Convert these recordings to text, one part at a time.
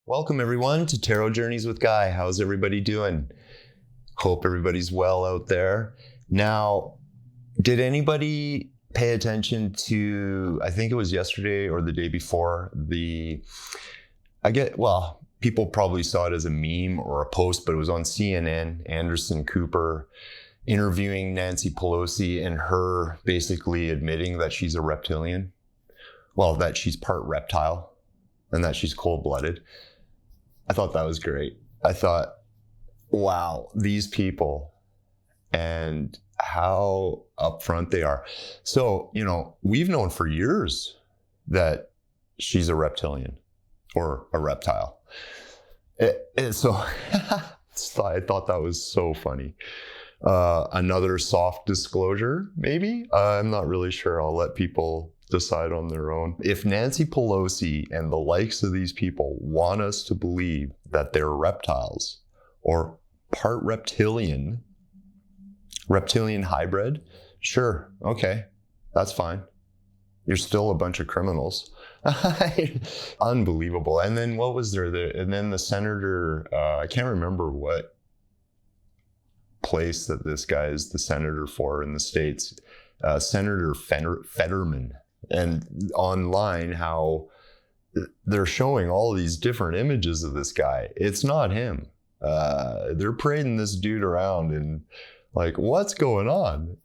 Welcome everyone to Tarot Journeys with Guy. How's everybody doing? Hope everybody's well out there. Now, did anybody pay attention to, I think it was yesterday or the day before, people probably saw it as a meme or a post, but it was on CNN, Anderson Cooper interviewing Nancy Pelosi and her basically admitting that she's a reptilian. Well, that she's part reptile and that she's cold-blooded. I thought that was great. I thought, wow, these people and how upfront they are. So, we've known for years that she's a reptilian or a reptile. So I thought that was so funny. Another soft disclosure, maybe? I'm not really sure. I'll let people decide on their own. If Nancy Pelosi and the likes of these people want us to believe that they're reptiles or part reptilian hybrid, sure, okay, that's fine. You're still a bunch of criminals. Unbelievable. And then what was there? And then the senator, I can't remember what place that this guy is the senator for in the States, Senator Fetterman. And online, how they're showing all these different images of this guy. It's not him. They're parading this dude around and like, what's going on?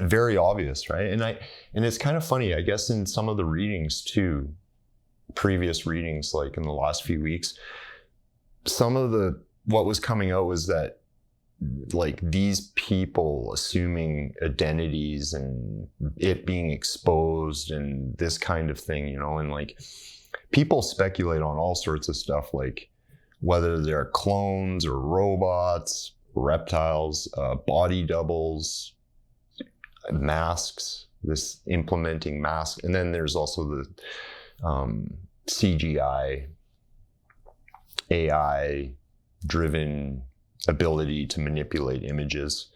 Very obvious, right? And it's kind of funny, I guess, in some of the readings too, previous readings, like in the last few weeks, some of what was coming out was that like these people assuming identities and it being exposed and this kind of thing, and like people speculate on all sorts of stuff, like whether they're clones or robots, reptiles, body doubles, masks, this implementing masks. And then there's also the CGI, AI driven ability to manipulate images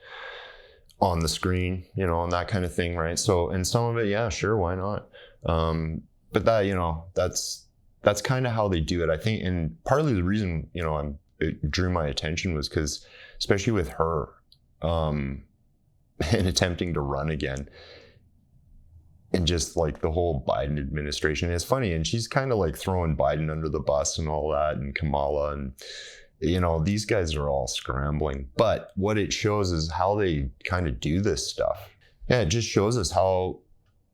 on the screen, and that kind of thing, right? So, and some of it, yeah, sure, why not? But that, that's kind of how they do it, I think. And partly the reason, it drew my attention was because, especially with her, and attempting to run again, and just like the whole Biden administration, it's funny, and she's kind of like throwing Biden under the bus and all that, and Kamala, and these guys are all scrambling. But what it shows is how they kind of do this stuff. Yeah, it just shows us how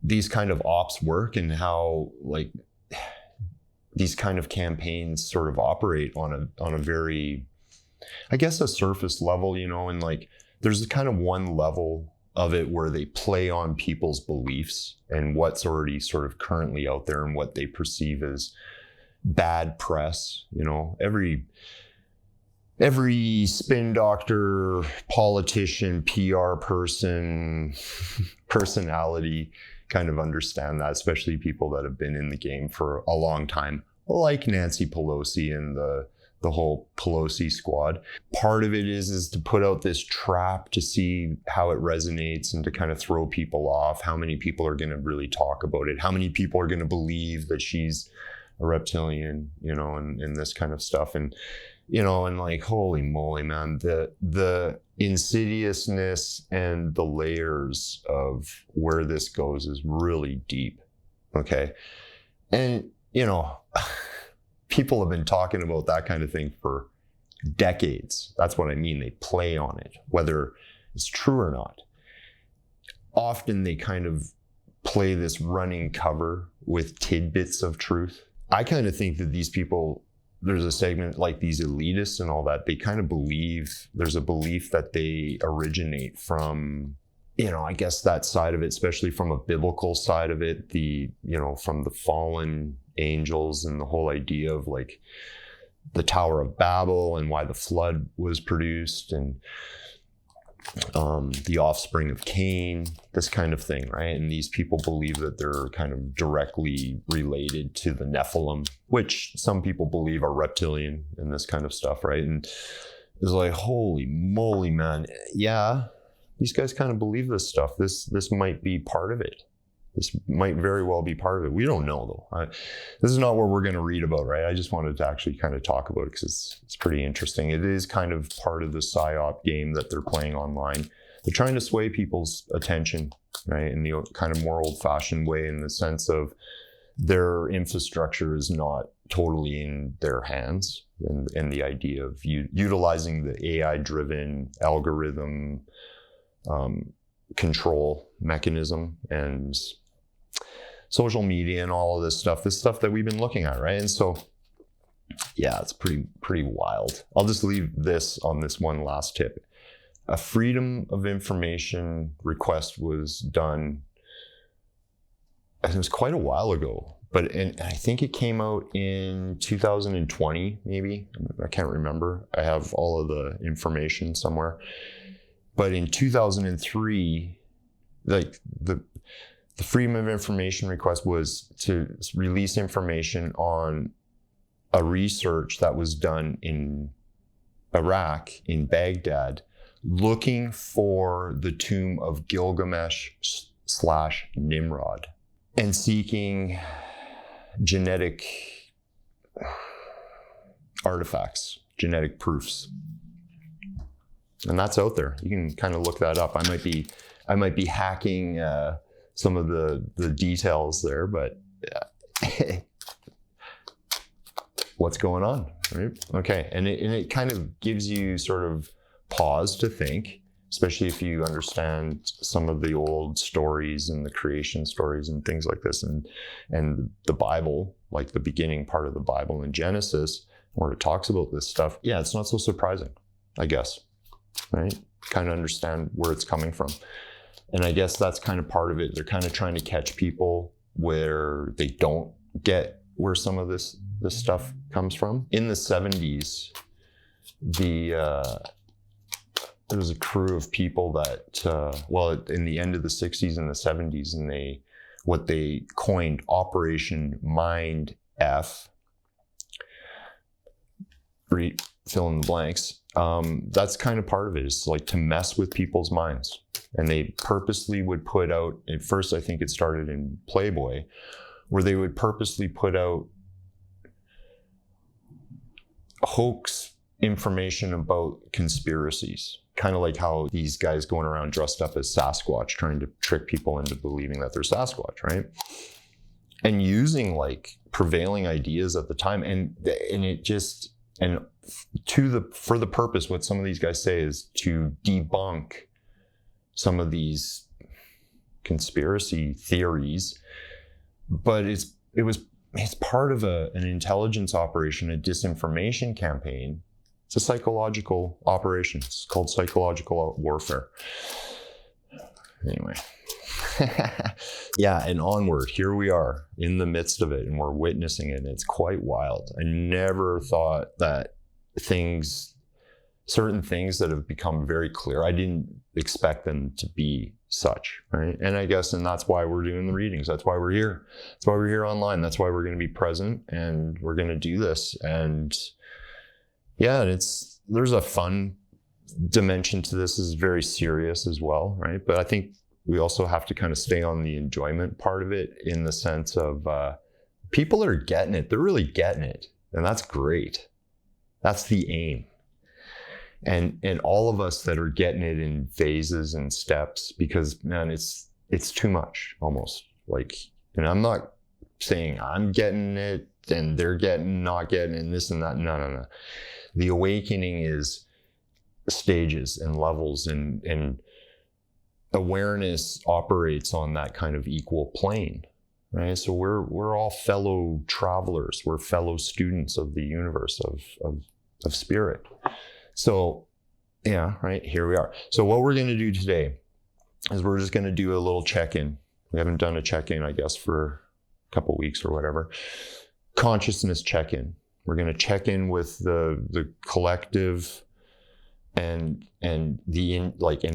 these kind of ops work and how like these kind of campaigns sort of operate on a very, I guess, a surface level, and like there's kind of one level of it where they play on people's beliefs and what's already sort of currently out there and what they perceive as bad press. Every spin doctor, politician, PR person, personality kind of understand that, especially people that have been in the game for a long time, like Nancy Pelosi and the whole Pelosi squad. Part of it is to put out this trap to see how it resonates and to kind of throw people off. How many people are going to really talk about it? How many people are going to believe that she's a reptilian, and this kind of stuff. And and like, holy moly, man, the insidiousness and the layers of where this goes is really deep. Okay. And, people have been talking about that kind of thing for decades. That's what I mean. They play on it, whether it's true or not. Often they kind of play this running cover with tidbits of truth. I kind of think that these people, there's a segment like these elitists and all that, they kind of believe, there's a belief that they originate from, I guess that side of it, especially from a biblical side of it, from the fallen angels and the whole idea of like the Tower of Babel and why the flood was produced and the offspring of Cain, this kind of thing, right? And these people believe that they're kind of directly related to the Nephilim, which some people believe are reptilian and this kind of stuff, right? And it's like, holy moly, man. Yeah, these guys kind of believe this stuff. This might be part of it. This might very well be part of it. We don't know though. This is not what we're going to read about, right? I just wanted to actually kind of talk about it because it's pretty interesting. It is kind of part of the PSYOP game that they're playing online. They're trying to sway people's attention, right? In the kind of more old-fashioned way, in the sense of their infrastructure is not totally in their hands. And the idea of utilizing the AI-driven algorithm control mechanism and social media and all of this stuff that we've been looking at, right? And so, yeah, it's pretty wild. I'll just leave this on this one last tip. A Freedom of Information request was done, it was quite a while ago, and I think it came out in 2020, maybe. I can't remember. I have all of the information somewhere. But in 2003, like the Freedom of Information request was to release information on a research that was done in Iraq, in Baghdad, looking for the tomb of Gilgamesh/Nimrod and seeking genetic artifacts, genetic proofs. And that's out there. You can kind of look that up. I might be hacking some of the details there, but what's going on, right? Okay, and it kind of gives you sort of pause to think, especially if you understand some of the old stories and the creation stories and things like this, and the Bible, like the beginning part of the Bible in Genesis, where it talks about this stuff. Yeah, it's not so surprising, I guess. Right? Kind of understand where it's coming from. And I guess that's kind of part of it. They're kind of trying to catch people where they don't get where some of this stuff comes from. In the 70s, there was a crew of people that, in the end of the 60s and the 70s, and what they coined Operation Mind F, fill in the blanks. That's kind of part of it. It's like to mess with people's minds. And they purposely would put out, at first I think it started in Playboy, where they would purposely put out hoax information about conspiracies. Kind of like how these guys going around dressed up as Sasquatch, trying to trick people into believing that they're Sasquatch, right? And using like prevailing ideas at the time. And it just, and for the purpose, what some of these guys say is to debunk some of these conspiracy theories, but it's part of an intelligence operation, a disinformation campaign. It's a psychological operation. It's called psychological warfare. Anyway. Yeah, and onward. Here we are in the midst of it, and we're witnessing it, and it's quite wild. I never thought that certain things that have become very clear, I didn't expect them to be such, right? And I guess, and that's why we're doing the readings. That's why we're here. That's why we're here online. That's why we're going to be present, and we're going to do this. And yeah, there's a fun dimension to this. Is very serious as well, right? But I think we also have to kind of stay on the enjoyment part of it, in the sense of people are getting it. They're really getting it. And that's great. That's the aim. And all of us that are getting it in phases and steps, because man, it's too much almost. Like, and I'm not saying I'm getting it and they're not getting it and this and that. No. The awakening is stages and levels, and awareness operates on that kind of equal plane, right? So we're all fellow travelers. We're fellow students of the universe, of spirit. So yeah, right, here we are. So what we're going to do today is we're just going to do a little check-in. We haven't done a check-in, I guess, for a couple weeks or whatever. Consciousness check-in. We're going to check in with the collective and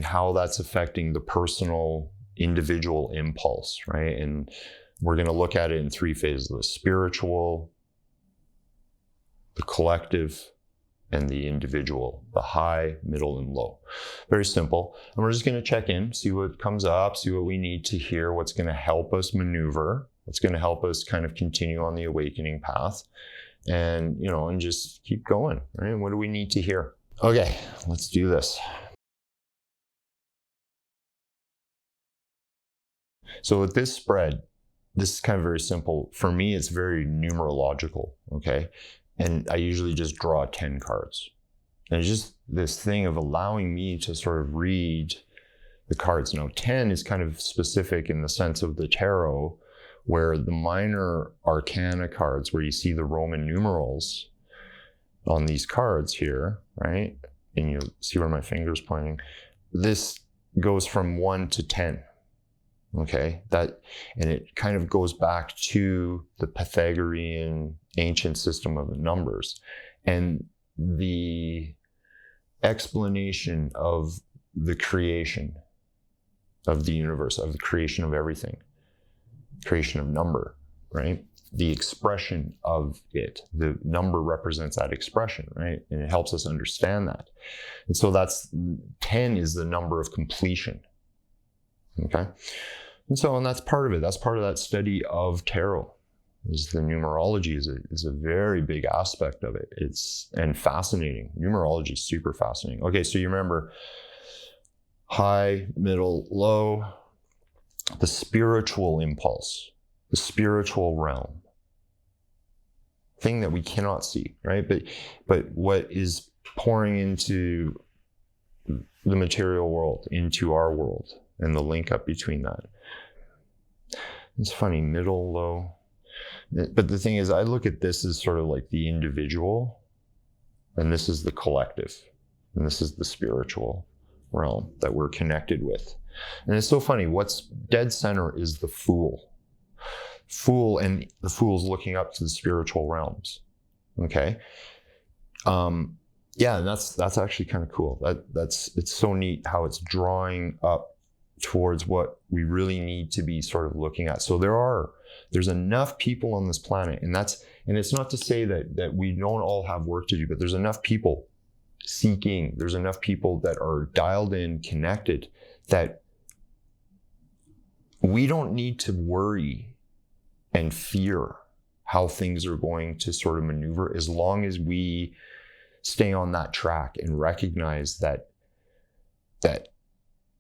how that's affecting the personal, individual impulse, right? And we're going to look at it in three phases: the spiritual, the collective, and the individual, the high, middle, and low. Very simple. And we're just going to check in, see what comes up, see what we need to hear, what's going to help us maneuver, what's going to help us kind of continue on the awakening path, and, you know, and just keep going, right? What do we need to hear? Okay, let's do this. So with this spread, this is kind of very simple. For me, it's very numerological, okay? And I usually just draw 10 cards. And it's just this thing of allowing me to sort of read the cards. Now, 10 is kind of specific in the sense of the tarot, where the minor arcana cards, where you see the Roman numerals on these cards here, right? And you see where my finger's pointing. This goes from 1 to 10. Okay, and it kind of goes back to the Pythagorean ancient system of the numbers, and the explanation of the creation of the universe, of the creation of everything, creation of number, right? The expression of it, the number represents that expression, right? And it helps us understand that. And so 10 is the number of completion. Okay. And that's part of it. That's part of that study of tarot. Is the numerology is a very big aspect of it. And fascinating. Numerology is super fascinating. Okay, so you remember high, middle, low, the spiritual impulse, the spiritual realm, thing that we cannot see, right? But what is pouring into the material world, into our world, and the link up between that. It's funny, middle, low. But the thing is, I look at this as sort of like the individual, and this is the collective, and this is the spiritual realm that we're connected with. And it's so funny, what's dead center is the Fool. And the Fool's looking up to the spiritual realms. Okay? Yeah, and that's actually kind of cool. It's so neat how it's drawing up towards what we really need to be sort of looking at. So there's enough people on this planet, and it's not to say that we don't all have work to do, but there's enough people seeking, there's enough people that are dialed in, connected, that we don't need to worry and fear how things are going to sort of maneuver, as long as we stay on that track and recognize that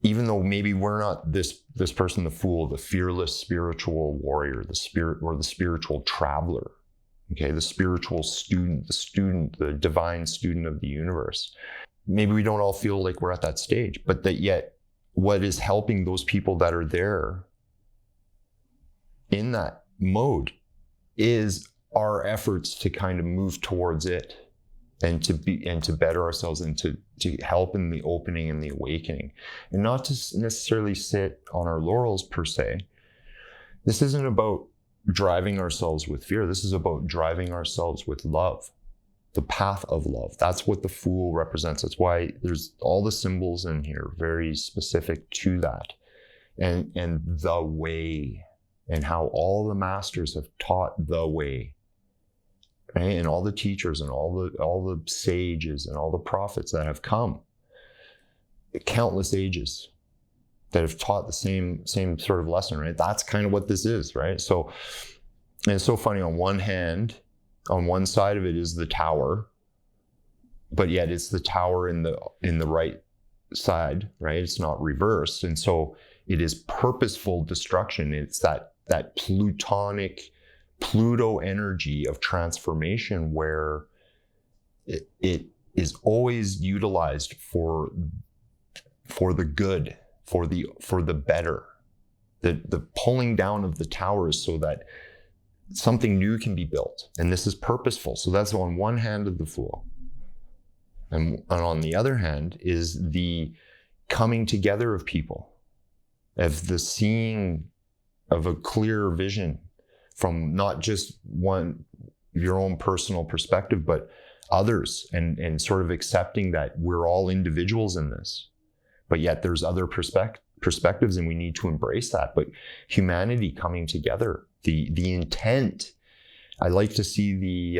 even though maybe we're not this person, the Fool, the fearless spiritual warrior, the spirit, or the spiritual traveler, okay, the spiritual student, the divine student of the universe. Maybe we don't all feel like we're at that stage, but that yet what is helping those people that are there in that mode is our efforts to kind of move towards it, and to better ourselves, and to help in the opening and the awakening, and not to necessarily sit on our laurels per se. This isn't about driving ourselves with fear. This is about driving ourselves with love, the path of love. That's what the Fool represents. That's why there's all the symbols in here, very specific to that, and the way, and how all the masters have taught the way. Right? And all the teachers and all the sages and all the prophets that have come, countless ages, that have taught the same sort of lesson, right? That's kind of what this is, right? So, and it's so funny, on one hand, on one side of it is the tower, but yet it's the tower in the right side, right? It's not reversed. And so it is purposeful destruction. It's that Pluto energy of transformation, where it is always utilized for the good, for the better. The pulling down of the tower is so that something new can be built, and this is purposeful. So that's on one hand of the Fool, and on the other hand is the coming together of people, of the seeing of a clear vision from not just your own personal perspective, but others, and sort of accepting that we're all individuals in this, but yet there's other perspectives, and we need to embrace that. But humanity coming together, the intent. I like to see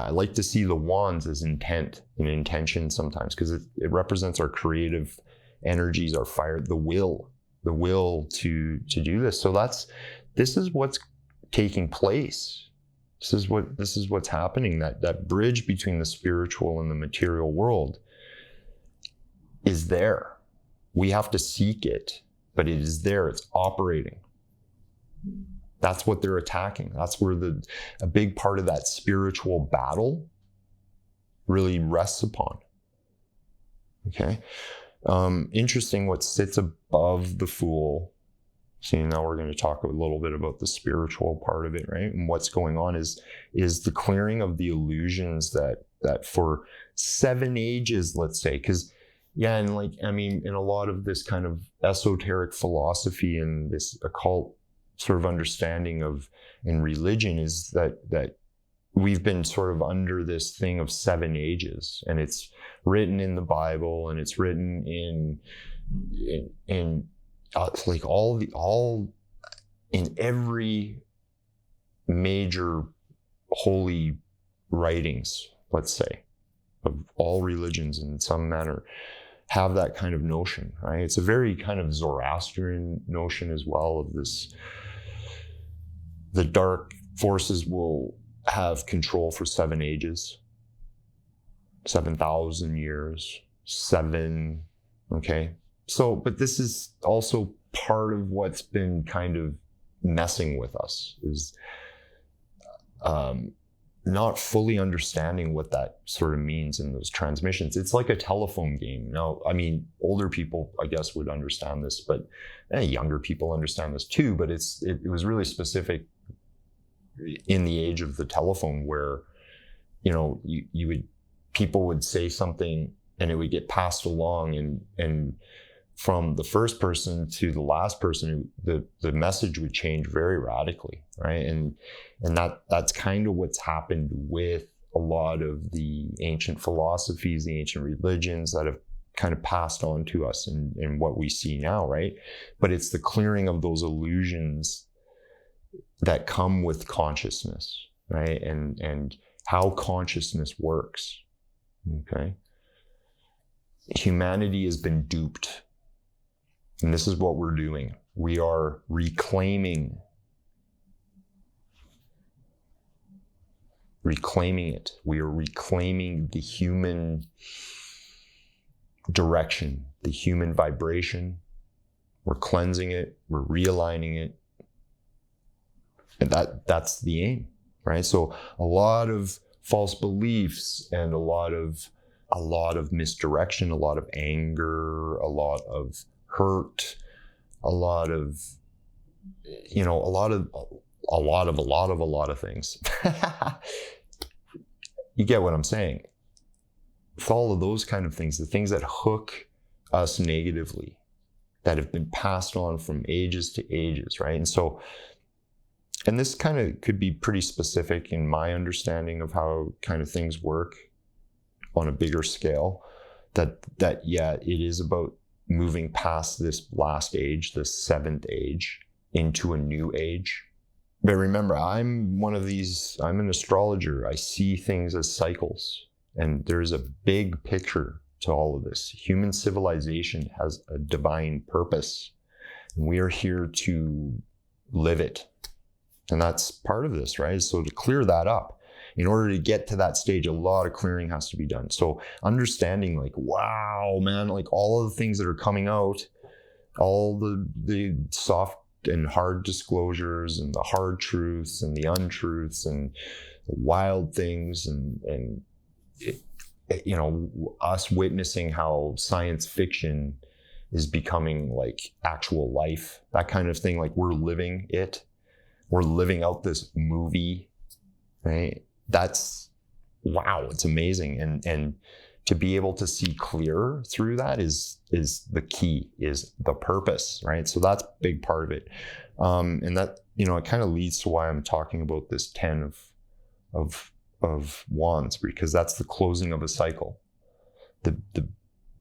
I like to see the wands as intent and intention sometimes, because it represents our creative energies, our fire, the will to do this. So this is what's taking place. This is what's happening. That bridge between the spiritual and the material world is there. We have to seek it, but it is there. It's operating. That's what they're attacking. That's where a big part of that spiritual battle really rests upon. Okay. Interesting what sits above the Fool. See, now we're going to talk a little bit about the spiritual part of it, right? And what's going on is the clearing of the illusions that for 7 ages, let's say, because yeah, and like, I mean, in a lot of this kind of esoteric philosophy and this occult sort of understanding of in religion is that we've been sort of under this thing of 7 ages, and it's written in the Bible, and it's written in like all in every major holy writings, let's say, of all religions in some manner, have that kind of notion, right? It's a very kind of Zoroastrian notion as well of this. The dark forces will have control for 7 ages, 7,000 years, 7, okay? So, but this is also part of what's been kind of messing with us, is not fully understanding what that sort of means in those transmissions. It's like a telephone game. Now, I mean, older people, I guess, would understand this, but younger people understand this too, but it was really specific in the age of the telephone, where, you know, people would say something and it would get passed along, and from the first person to the last person, the message would change very radically, right? And that's kind of what's happened with a lot of the ancient philosophies, the ancient religions that have kind of passed on to us in what we see now, right? But it's the clearing of those illusions that come with consciousness, right? And how consciousness works, okay? Humanity has been duped. And this is what we're doing. We are reclaiming it. We are reclaiming the human direction, the human vibration. We're cleansing it. We're realigning it. And that's the aim, right? So a lot of false beliefs and a lot of misdirection, a lot of anger, a lot of hurt, a lot of things. You get what I'm saying? With all of those kind of things, the things that hook us negatively, that have been passed on from ages to ages, right? And so, and this kind of could be pretty specific in my understanding of how kind of things work on a bigger scale, that yeah, it is about moving past this last age, the 7th age, into a new age. But remember, I'm an astrologer. I see things as cycles, and there's a big picture to all of this. Human civilization has a divine purpose, and we are here to live it. And that's part of this, right? So to clear that up, in order to get to that stage, a lot of clearing has to be done. So understanding, like, wow, man, like all of the things that are coming out, all the soft and hard disclosures and the hard truths and the untruths and the wild things, and you know, us witnessing how science fiction is becoming like actual life, that kind of thing. Like, we're living it. We're living out this movie, right? That's, wow, it's amazing. And to be able to see clearer through that is the key, is the purpose, right? So that's a big part of it. And that, you know, it kind of leads to why I'm talking about this 10 of wands, because that's the closing of a cycle. The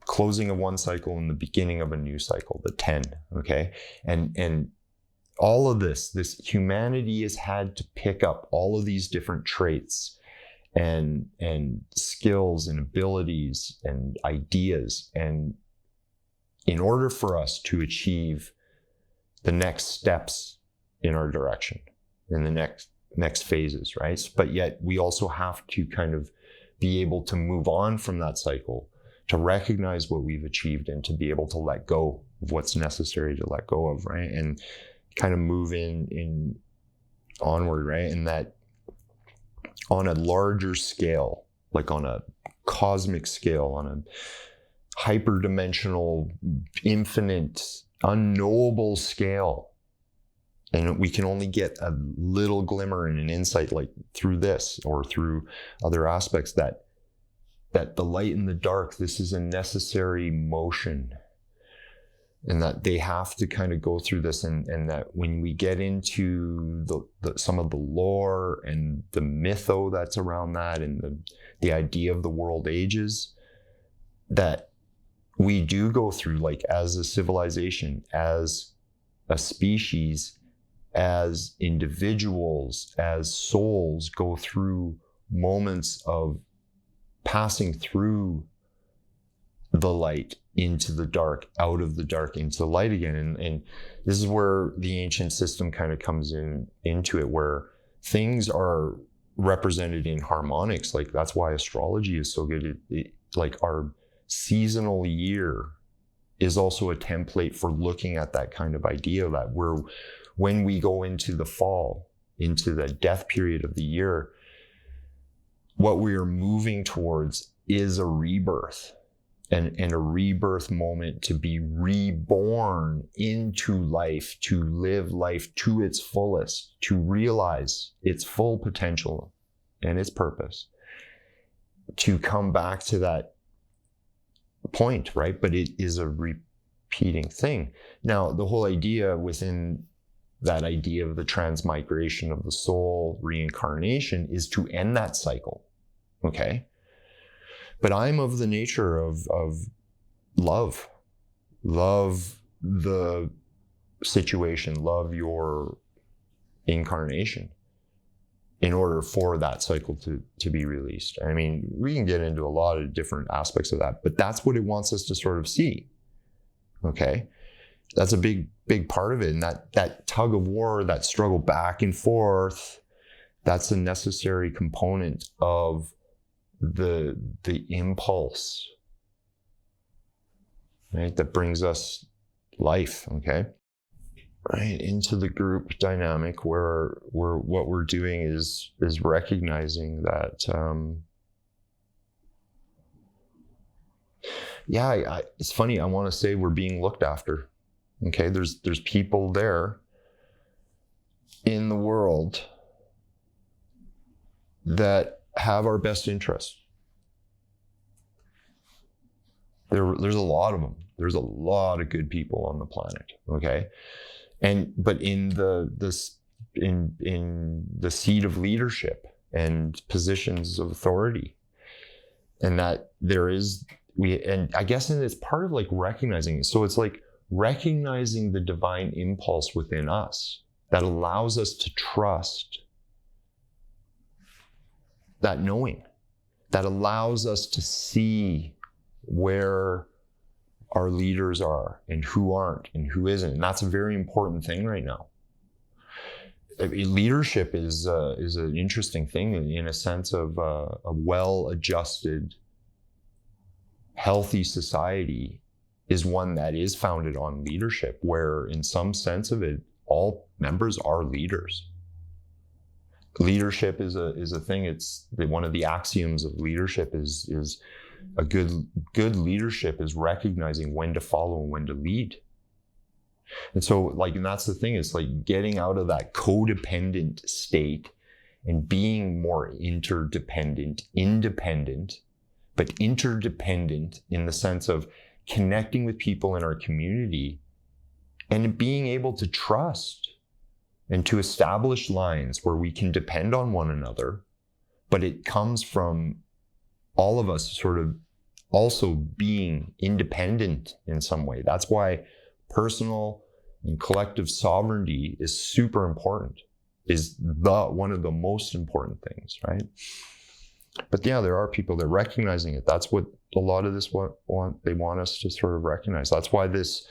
closing of one cycle and the beginning of a new cycle, the 10, okay? And all of this humanity has had to pick up all of these different traits and skills and abilities and ideas. And in order for us to achieve the next steps in our direction, in the next phases, right? But yet we also have to kind of be able to move on from that cycle, to recognize what we've achieved and to be able to let go of what's necessary to let go of, right? And kind of move in onward, right? And that on a larger scale, like on a cosmic scale, on a hyperdimensional, infinite, unknowable scale. And we can only get a little glimmer and an insight like through this or through other aspects that the light and the dark, this is a necessary motion. And that they have to kind of go through this, and that when we get into some of the lore and the mytho that's around that, and the idea of the world ages, that we do go through, like as a civilization, as a species, as individuals, as souls, go through moments of passing through the light into the dark, out of the dark into the light again. And this is where the ancient system kind of comes into it, where things are represented in harmonics. Like that's why astrology is so good. Like our seasonal year is also a template for looking at that kind of idea, that when we go into the fall, into the death period of the year, what we are moving towards is a rebirth. And a rebirth moment to be reborn into life, to live life to its fullest, to realize its full potential and its purpose, to come back to that point, right? But it is a repeating thing. Now, the whole idea within that idea of the transmigration of the soul, reincarnation, is to end that cycle, okay? But I'm of the nature of love the situation, love your incarnation in order for that cycle to be released. I mean, we can get into a lot of different aspects of that, but that's what it wants us to sort of see, okay? That's a big part of it. And that tug of war, that struggle back and forth, that's a necessary component of the impulse, right, that brings us life, okay? Right, into the group dynamic where what we're doing is recognizing that it's funny, I want to say we're being looked after, okay? There's people there in the world that have our best interests. There's a lot of them. There's a lot of good people on the planet, okay? But in the seat of leadership and positions of authority, and that and I guess it's part of like recognizing it. So it's like recognizing the divine impulse within us that allows us to trust that knowing, that allows us to see where our leaders are and who aren't and who isn't. And that's a very important thing right now. Leadership is an interesting thing in a sense of a well-adjusted, healthy society is one that is founded on leadership, where in some sense of it, all members are leaders. Leadership is a thing. It's one of the axioms of leadership is a good leadership is recognizing when to follow and when to lead. And so and that's the thing, it's like getting out of that codependent state and being more independent, but interdependent in the sense of connecting with people in our community and being able to trust and to establish lines where we can depend on one another, but it comes from all of us sort of also being independent in some way. That's why personal and collective sovereignty is super important, is one of the most important things, right? But yeah, there are people that are recognizing it. That's what a lot of this they want us to sort of recognize. That's why this,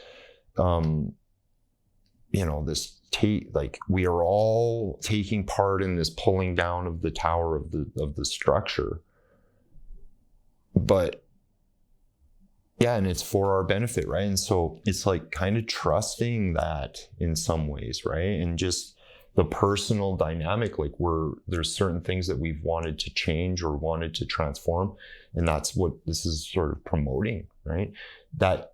like we are all taking part in this pulling down of the tower of the structure. But yeah, and it's for our benefit, right? And so it's like kind of trusting that in some ways, right? And just the personal dynamic, like there's certain things that we've wanted to change or wanted to transform, and that's what this is sort of promoting, right? That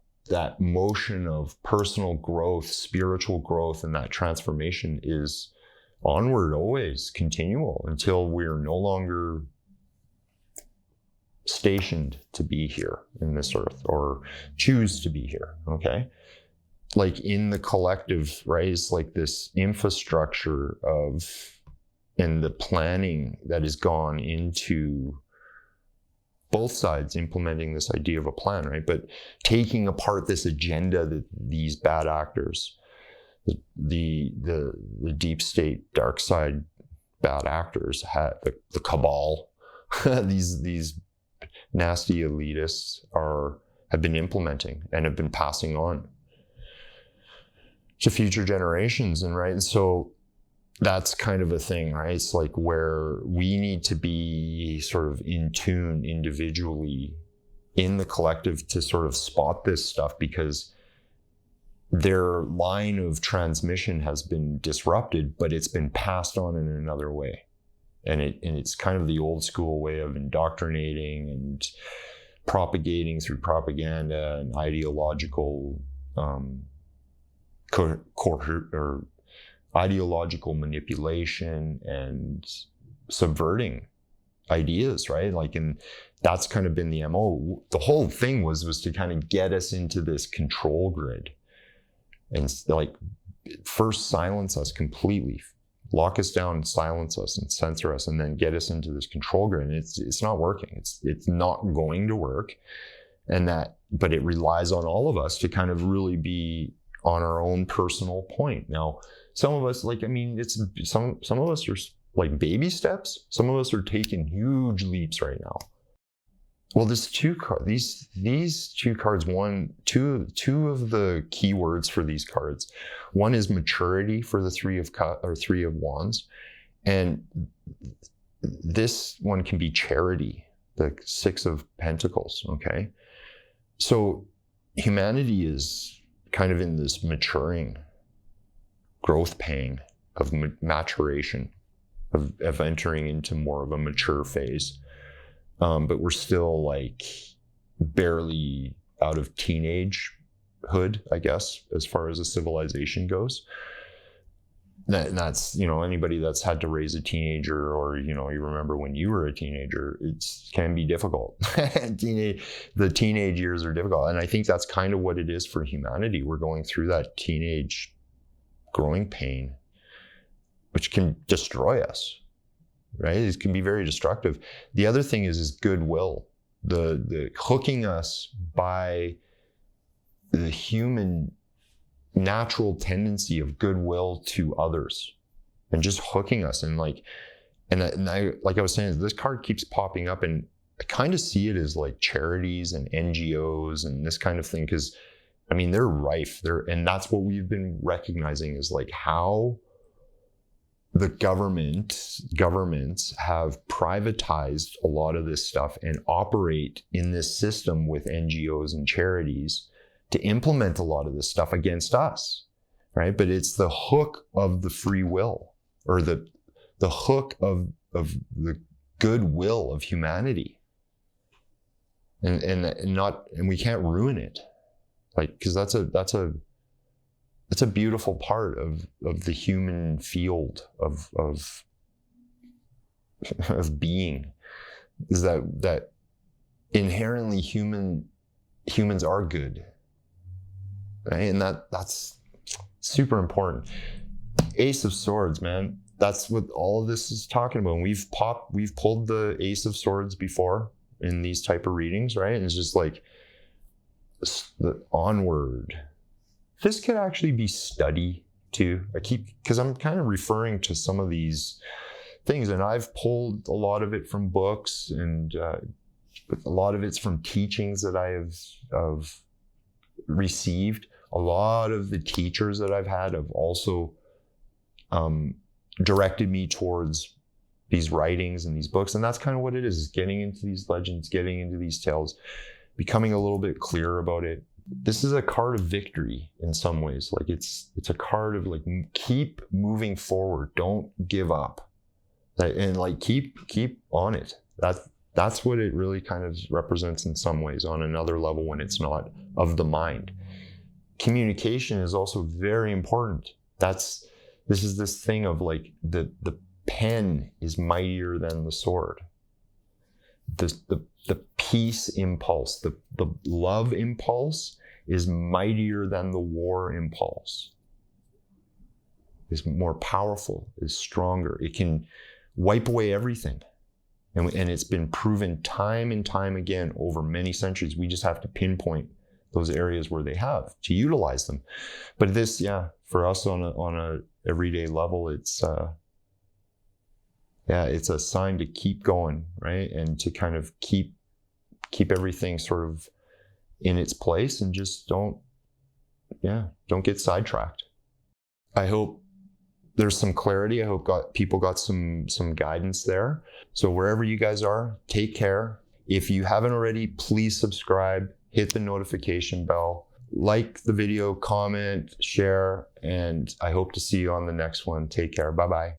motion of personal growth, spiritual growth, and that transformation is onward, always continual, until we're no longer stationed to be here in this earth or choose to be here. Okay, like in the collective, right? It's like this infrastructure and the planning that has gone into both sides implementing this idea of a plan, right? But taking apart this agenda that these bad actors, the deep state, dark side bad actors had, the cabal, these nasty elitists have been implementing and have been passing on to future generations. And right, and so that's kind of a thing, right? It's like where we need to be sort of in tune individually in the collective to sort of spot this stuff, because their line of transmission has been disrupted, but it's been passed on in another way. And it's kind of the old school way of indoctrinating and propagating through propaganda and ideological ideological manipulation and subverting ideas, right? Like, and that's kind of been the MO. The whole thing was to kind of get us into this control grid and like first silence us completely, lock us down, silence us and censor us, and then get us into this control grid. And it's not working. It's not going to work. But it relies on all of us to kind of really be on our own personal point. Now, some of us, like, I mean, it's some of us are like baby steps. Some of us are taking huge leaps right now. Well, these two cards, two of the keywords for these cards. One is maturity for the Three of Wands, and this one can be charity, the Six of Pentacles. Okay, so humanity is kind of in this maturing growth pain of maturation, of entering into more of a mature phase. But we're still like barely out of teenagehood, I guess, as far as a civilization goes. That's, anybody that's had to raise a teenager, or, you remember when you were a teenager, can be difficult. The teenage years are difficult. And I think that's kind of what it is for humanity. We're going through that teenage growing pain, which can destroy us, right? It can be very destructive. The other thing is goodwill, the hooking us by the human natural tendency of goodwill to others, and just hooking us. And like I was saying, this card keeps popping up, and I kind of see it as like charities and NGOs and this kind of thing, because I mean, they're rife there. And that's what we've been recognizing, is like how the governments have privatized a lot of this stuff and operate in this system with NGOs and charities to implement a lot of this stuff against us, right? But it's the hook of the free will, or the hook of the goodwill of humanity, and we can't ruin it, like, because that's a beautiful part of the human field of being, is that inherently humans are good. Right? And that's super important. Ace of Swords, man. That's what all of this is talking about. And we've pulled the Ace of Swords before in these type of readings, right? And it's just like the onward. This could actually be study too. Because I'm kind of referring to some of these things. And I've pulled a lot of it from books, and a lot of it's from teachings that I have received. A lot of the teachers that I've had have also directed me towards these writings and these books. And that's kind of what it is getting into these legends, getting into these tales, becoming a little bit clearer about it. This is a card of victory in some ways. Like it's a card of like, keep moving forward. Don't give up. And like, keep on it. That's what it really kind of represents in some ways on another level when it's not of the mind. Communication is also very important. This is this thing of like the pen is mightier than the sword. The peace impulse, the love impulse is mightier than the war impulse. Is more powerful, is stronger. It can wipe away everything. And it's been proven time and time again over many centuries. We just have to pinpoint those areas where they have to utilize them. But this, for us on a everyday level, it's a sign to keep going, right? And to kind of keep everything sort of in its place, and just don't get sidetracked. I hope there's some clarity. I hope people got some guidance there. So wherever you guys are, take care. If you haven't already, please subscribe, hit the notification bell, like the video, comment, share, and I hope to see you on the next one. Take care. Bye-bye.